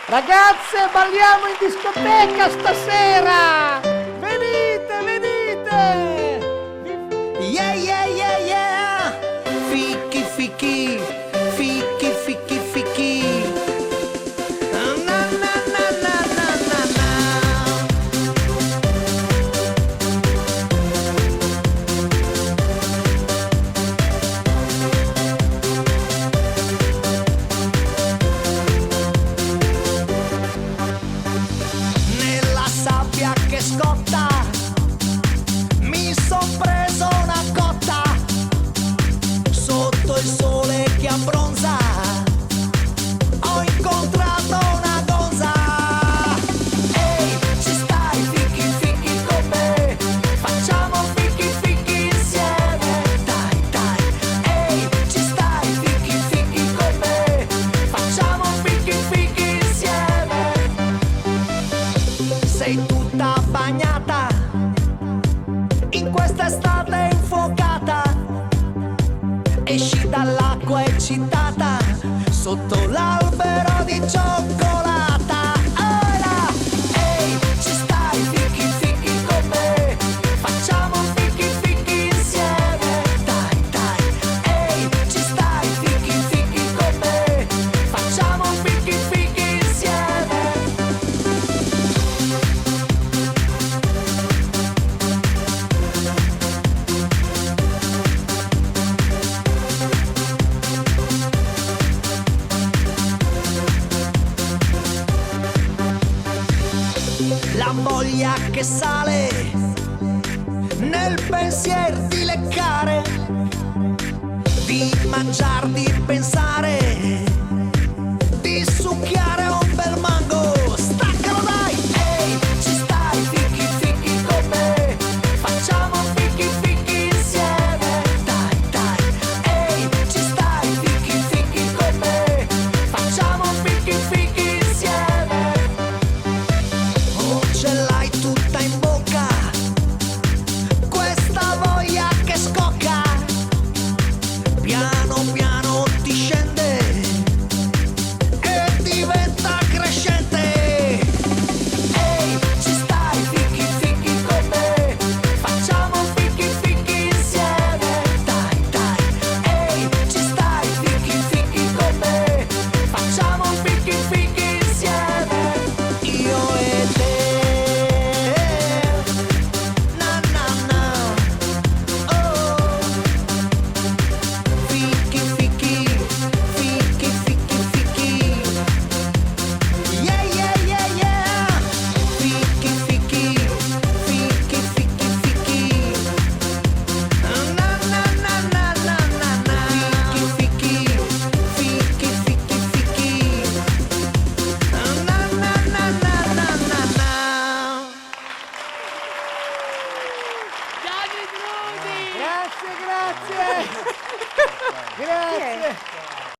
Ragazze, balliamo in discoteca stasera! Venite, venite! Yeah, yeah, yeah, yeah. Fichi, fichi, fichi, fichi, fichi. Na, na, na, na, na, na, na. Nella sabbia che scotta mi son preso una cotta, sotto il sole che abbronza ho incontrato una gonza. Ehi, ci stai, fichi fichi con me, facciamo fichi fichi insieme. Dai, dai, ehi, ci stai, fichi fichi con me, facciamo fichi fichi insieme. Sei tutta bagnata in questa estate infuocata, esci dall'acqua eccitata sotto l'albero di cioccolata. Ora, ehi, ci stai, fichi fichi con me, facciamo fichi fichi insieme. Dai, dai, ehi, ci stai, fichi fichi con me, facciamo fichi fichi insieme. La voglia che sale nel pensier di leccare, di mangiar, di pensare, di succhiare un bel mango. Staccalo dai, ehi, ci stai, fichi fichi con me, facciamo fichi fichi insieme. Dai, dai, ehi, ci stai, fichi fichi con me, facciamo fichi fichi insieme. Oh, ce l'hai tutta in bocca, questa voglia che scocca, piano piano ti scende e diventa crescente. Ehi, ci stai, fichi fichi con me, facciamo fichi fichi insieme. Dai, dai, ehi, ci stai, fichi fichi con me, facciamo fichi fichi insieme. Io e te. Na na na. Oh. Fichi fichi, fichi fichi fichi. Yeah yeah yeah yeah. Fichi fichi, fichi fichi fichi. Na na na na na na na. Fichi fichi, fichi fichi fichi. Na na na na na na na. Gianni Drudi! Grazie, grazie! Grazie!